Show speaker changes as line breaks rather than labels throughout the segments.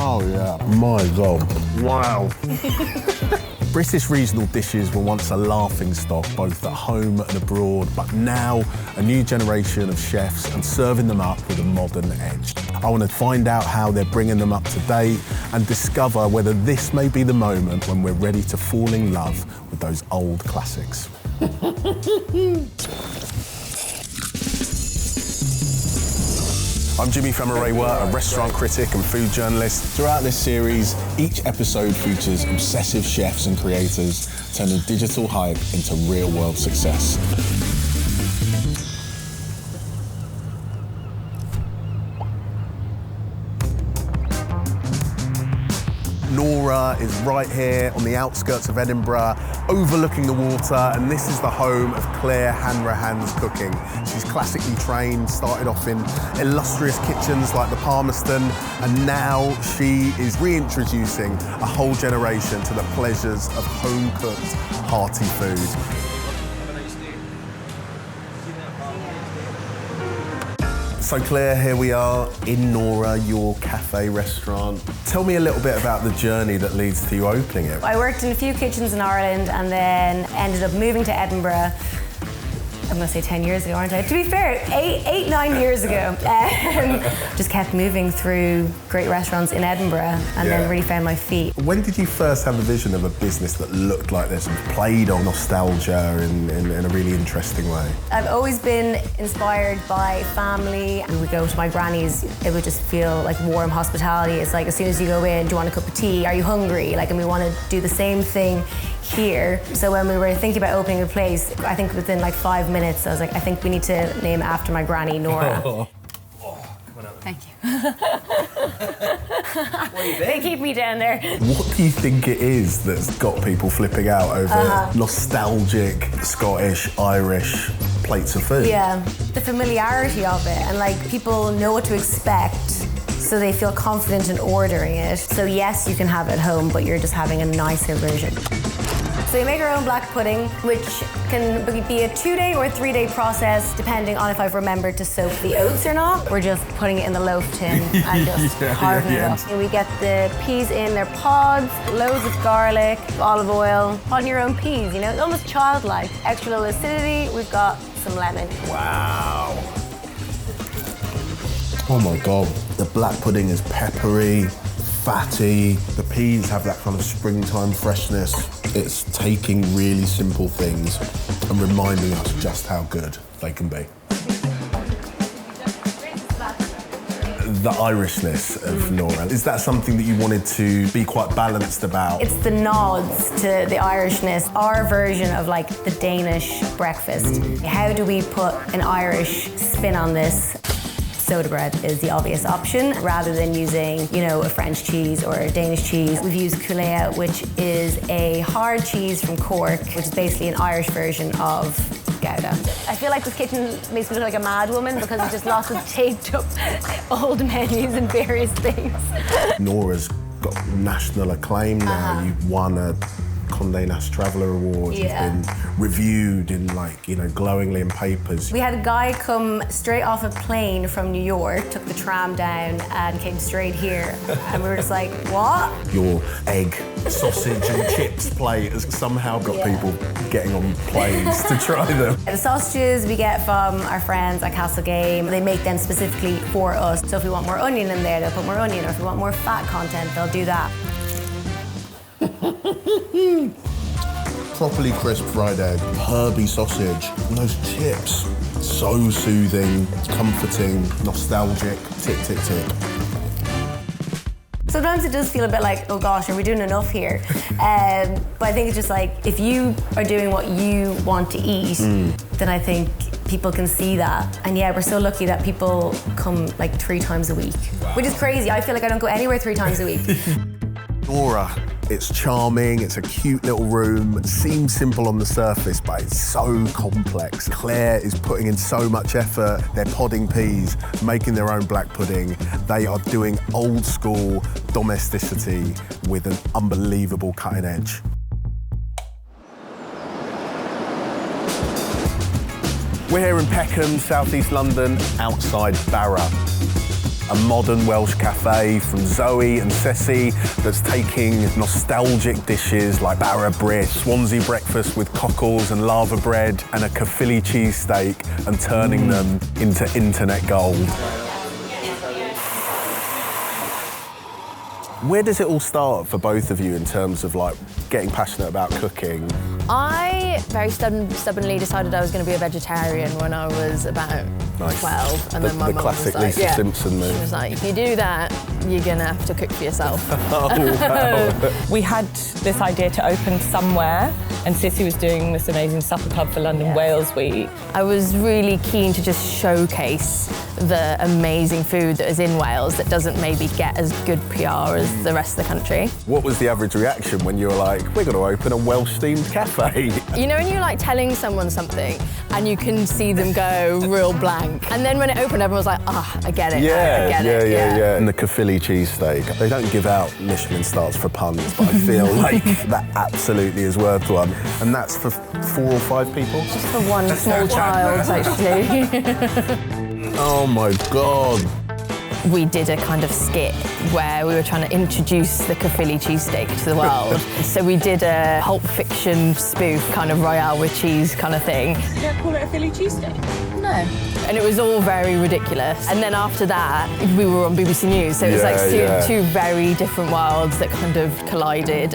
Oh, yeah. My God. Wow. British regional dishes were once a laughingstock, both at home and abroad, but now a new generation of chefs are serving them up with a modern edge. I want to find out how they're bringing them up to date and discover whether this may be the moment when we're ready to fall in love with those old classics. I'm Jimi Famurewa, a restaurant critic and food journalist. Throughout this series, each episode features obsessive chefs and creators turning digital hype into real-world success. Norah is right here on the outskirts of Edinburgh, overlooking the water, and this is the home of Claire Hanrahan's cooking. She's classically trained, started off in illustrious kitchens like the Palmerston, and now she is reintroducing a whole generation to the pleasures of home-cooked, hearty food. So Claire, here we are in Norah, your cafe restaurant. Tell me a little bit about the journey that leads to you opening it.
I worked in a few kitchens in Ireland and then ended up moving to Edinburgh. I'm gonna say 10 years ago, aren't I? To be fair, 9 years ago. Just kept moving through great restaurants in Edinburgh and then really found my feet.
When did you first have the vision of a business that looked like this and played on nostalgia in a really interesting way?
I've always been inspired by family. We would go to my granny's, it would just feel like warm hospitality. It's like as soon as you go in, do you want a cup of tea? Are you hungry? And we want to do the same thing here. So when we were thinking about opening a place, I think within 5 minutes, I was like, I think we need to name it after my granny, Norah. Thank you. They keep me down there.
What do you think it is that's got people flipping out over nostalgic Scottish, Irish plates of food?
Yeah, the familiarity of it, and people know what to expect, so they feel confident in ordering it. So yes, you can have it at home, but you're just having a nicer version. So you make our own black pudding, which can be a 2-day or a 3-day process, depending on if I've remembered to soak the oats or not. We're just putting it in the loaf tin and just carving it up. And we get the peas in their pods, loads of garlic, olive oil, on your own peas, it's almost childlike. Extra little acidity, we've got some lemon.
Wow. Oh my God, the black pudding is peppery, fatty. The peas have that kind of springtime freshness. It's taking really simple things and reminding us just how good they can be. The Irishness of Norah, is that something that you wanted to be quite balanced about?
It's the nods to the Irishness, our version of the Danish breakfast. How do we put an Irish spin on this? Soda bread is the obvious option, rather than using, a French cheese or a Danish cheese. We've used Culea, which is a hard cheese from Cork, which is basically an Irish version of Gouda. I feel like this kitchen makes me look like a mad woman because it's just lots of taped up old menus and various things. Norah's
got national acclaim now. You've won a Condé Nast Traveller Award. You've been reviewed in glowingly in papers.
We had a guy come straight off a plane from New York, took the tram down and came straight here. And we were just like, what? Your
egg, sausage and chips plate has somehow got people getting on planes to try them.
The sausages we get from our friends at Castlegame. They make them specifically for us. So if we want more onion in there, they'll put more onion. Or if we want more fat content, they'll do that.
Properly crisp fried egg, herby sausage, and those chips. So soothing, comforting, nostalgic, tick, tick, tick.
Sometimes it does feel a bit like, oh gosh, are we doing enough here? But I think it's just if you are doing what you want to eat, then I think people can see that. And we're so lucky that people come 3 times a week, which is crazy. I feel like I don't go anywhere 3 times a week.
Norah, it's charming, it's a cute little room. It seems simple on the surface, but it's so complex. Claire is putting in so much effort. They're podding peas, making their own black pudding. They are doing old school domesticity with an unbelievable cutting edge. We're here in Peckham, southeast London, outside Bara. a modern Welsh cafe from Zoe and Cecily that's taking nostalgic dishes like Bara, Braised, Swansea Breakfast with cockles and lava bread and a Caerphilly Cheesesteak and turning them into internet gold. Where does it all start for both of you in terms of like getting passionate about cooking?
I very stubbornly decided I was going to be a vegetarian when I was about 12, and then my mum was like,
Simpson move.
She was like, if you do that, you're going to have to cook for yourself.
Oh, wow.
We had this idea to open somewhere, and Cissy was doing this amazing supper club for London Wales Week.
I was really keen to just showcase the amazing food that is in Wales that doesn't maybe get as good PR as the rest of the country.
What was the average reaction when you were like, we're going to open a Welsh-themed cafe?
You know when you're like telling someone something and you can see them go real blank, and then when it opened, everyone was like, I get it. I get it.
And the Caerphilly Cheesesteak, they don't give out Michelin stars for puns, but I feel like that absolutely is worth one. And that's for 4 or 5 people?
Just for one small child, actually.
Oh my God.
We did a kind of skit where we were trying to introduce the Caerphilly cheesesteak to the world. So we did a Pulp Fiction spoof, kind of Royale with cheese kind of thing.
You don't call it a Philly cheesesteak?
No. And it was all very ridiculous. And then after that, we were on BBC News, so it was like two very different worlds that kind of collided.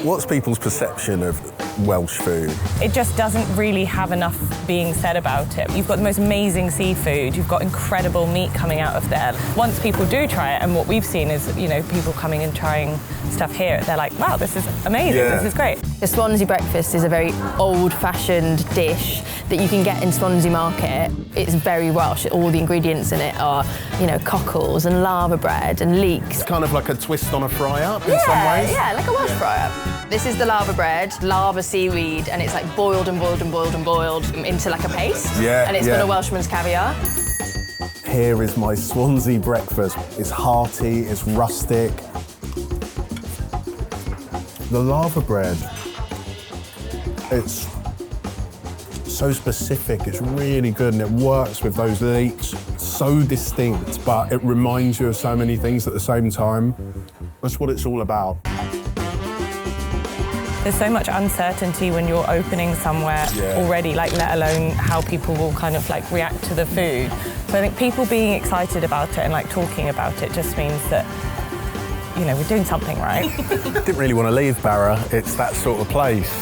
What's people's perception of Welsh food?
It just doesn't really have enough being said about it. You've got the most amazing seafood, you've got incredible meat coming out of there. Once people do try it, and what we've seen is, you know, people coming and trying stuff here, they're like, wow, this is amazing, this is great.
The Swansea Breakfast is a very old-fashioned dish that you can get in Swansea Market. It's very Welsh. All the ingredients in it are, you know, cockles and lava bread and leeks.
It's kind of like a twist on a fry-up in some ways.
Yeah, like a Welsh fry-up. This is the lava bread, lava seaweed, and it's like boiled and boiled and boiled and boiled into like a paste. And it's got a Welshman's caviar.
Here is my Swansea breakfast. It's hearty, it's rustic. The lava bread, it's so specific, it's really good, and it works with those leeks. So distinct, but it reminds you of so many things at the same time. That's what it's all about.
There's so much uncertainty when you're opening somewhere already, like let alone how people will kind of like react to the food. So I think people being excited about it and like talking about it just means that, you know, we're doing something right.
Didn't really want to leave Bara. It's that sort of place.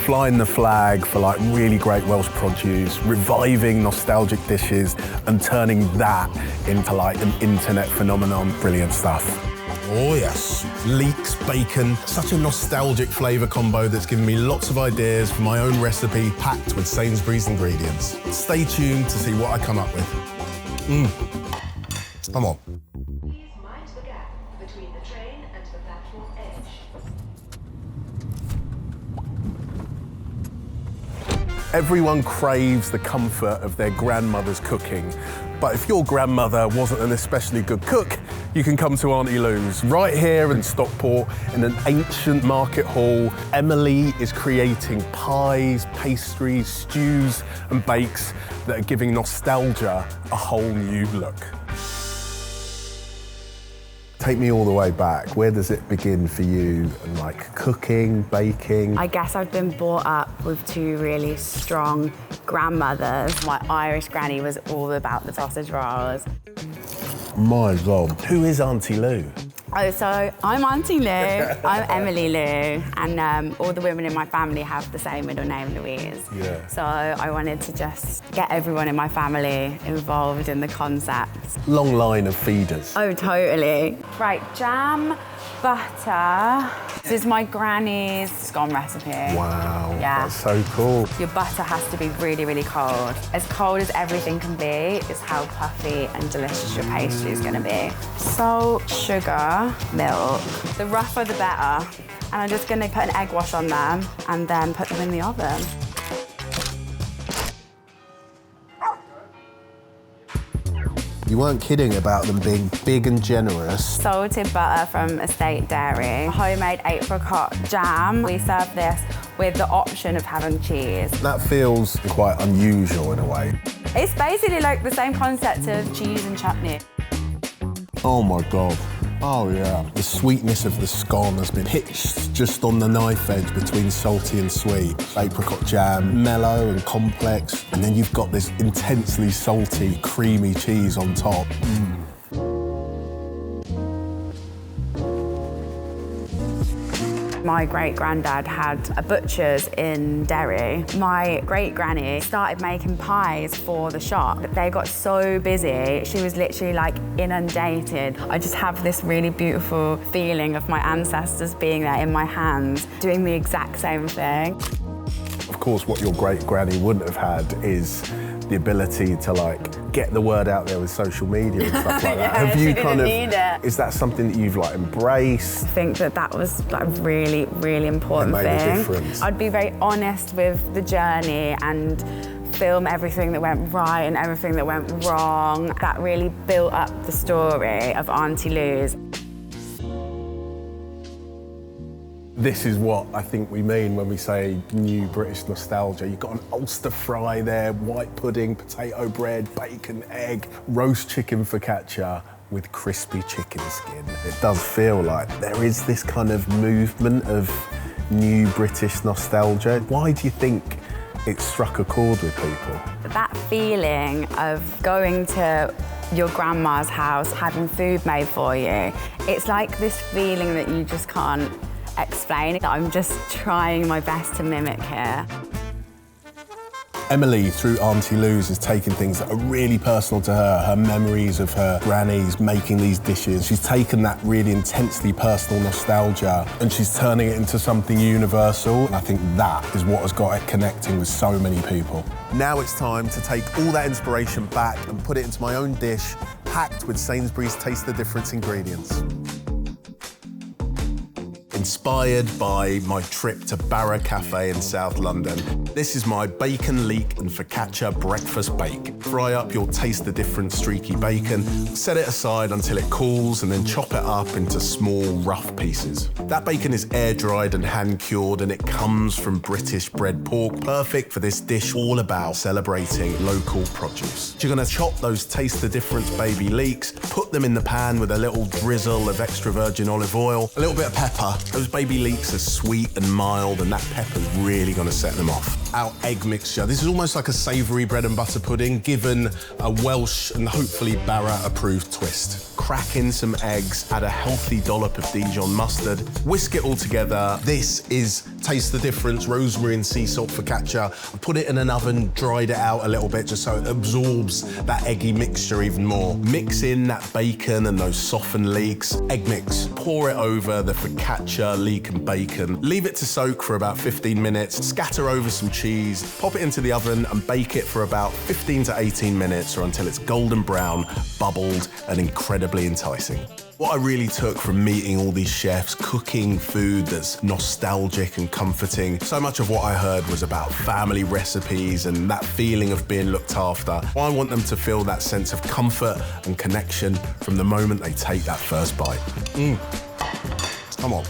Flying the flag for like really great Welsh produce, reviving nostalgic dishes and turning that into like an internet phenomenon. Brilliant stuff. Oh yes, leeks, bacon, such a nostalgic flavour combo that's given me lots of ideas for my own recipe packed with Sainsbury's ingredients. Stay tuned to see what I come up with. Come on.
Please mind the gap between the train and the platform edge.
Everyone craves the comfort of their grandmother's cooking. But if your grandmother wasn't an especially good cook, you can come to Auntie Lou's. Right here in Stockport, in an ancient market hall, Emily is creating pies, pastries, stews and bakes that are giving nostalgia a whole new look. Take me all the way back. Where does it begin for you? And like cooking, baking?
I guess I've been brought up with 2 really strong grandmothers. My Irish granny was all about the sausage rolls.
My God. Who is Auntie Lou?
Oh, so I'm Auntie Lou, I'm Emily Lou, and all the women in my family have the same middle name, Louise.
Yeah.
So I wanted to just get everyone in my family involved in the concept.
Long line of feeders.
Oh, totally. Right, jam, butter. This is my granny's scone recipe.
Wow,
Yeah.
that's so cool.
Your butter has to be really, really cold. As cold as everything can be is how puffy and delicious your pastry is going to be. Salt, sugar, milk. The rougher the better. And I'm just going to put an egg wash on them and then put them in the oven.
You weren't kidding about them being big and generous.
Salted butter from Estate Dairy. Homemade apricot jam. We serve this with the option of having cheese.
That feels quite unusual in a way.
It's basically like the same concept of cheese and chutney.
Oh my God. Oh yeah. The sweetness of the scone has been pitched just on the knife edge between salty and sweet. Apricot jam, mellow and complex, and then you've got this intensely salty, creamy cheese on top.
My great-granddad had a butcher's in Derry. My great-granny started making pies for the shop. They got so busy, she was literally like inundated. I just have this really beautiful feeling of my ancestors being there in my hands, doing the exact same thing.
Of course, what your great-granny wouldn't have had is the ability to like get the word out there with social media and stuff like that.
Yeah,
Have you
she
kind of,
didn't need it.
is that something that you've like embraced?
I think that was like a really, really important
It made a
thing.
difference.
I'd be very honest with the journey and film everything that went right and everything that went wrong. That really built up the story of Auntie Lou's.
This is what I think we mean when we say new British nostalgia. You've got an Ulster fry there, white pudding, potato bread, bacon, egg, roast chicken focaccia with crispy chicken skin. It does feel like there is this kind of movement of new British nostalgia. Why do you think it struck a chord with people?
That feeling of going to your grandma's house, having food made for you, it's like this feeling that you just can't explain. I'm just trying my best to mimic here.
Emily, through Auntie Lou's, has taken things that are really personal to her, her memories of her grannies making these dishes. She's taken that really intensely personal nostalgia and she's turning it into something universal. And I think that is what has got it connecting with so many people. Now it's time to take all that inspiration back and put it into my own dish, packed with Sainsbury's Taste the Difference ingredients. Inspired by my trip to Bara Cafe in South London, this is my bacon leek and focaccia breakfast bake. Fry up your Taste the Difference streaky bacon, set it aside until it cools, and then chop it up into small, rough pieces. That bacon is air-dried and hand-cured, and it comes from British bred pork, perfect for this dish all about celebrating local produce. You're gonna chop those Taste the Difference baby leeks, put them in the pan with a little drizzle of extra virgin olive oil, a little bit of pepper. Those baby leeks are sweet and mild, and that pepper's really gonna set them off. Our egg mixture. This is almost like a savoury bread and butter pudding, given a Welsh and hopefully Bara approved twist. Crack in some eggs, add a healthy dollop of Dijon mustard, whisk it all together. This is Taste the Difference rosemary and sea salt focaccia. I put it in an oven, dried it out a little bit just so it absorbs that eggy mixture even more. Mix in that bacon and those softened leeks. Egg mix, pour it over the focaccia, leek and bacon. Leave it to soak for about 15 minutes. Scatter over some cheese, pop it into the oven and bake it for about 15 to 18 minutes or until it's golden brown, bubbled and incredibly enticing. What I really took from meeting all these chefs, cooking food that's nostalgic and comforting, so much of what I heard was about family recipes and that feeling of being looked after. I want them to feel that sense of comfort and connection from the moment they take that first bite. Come on.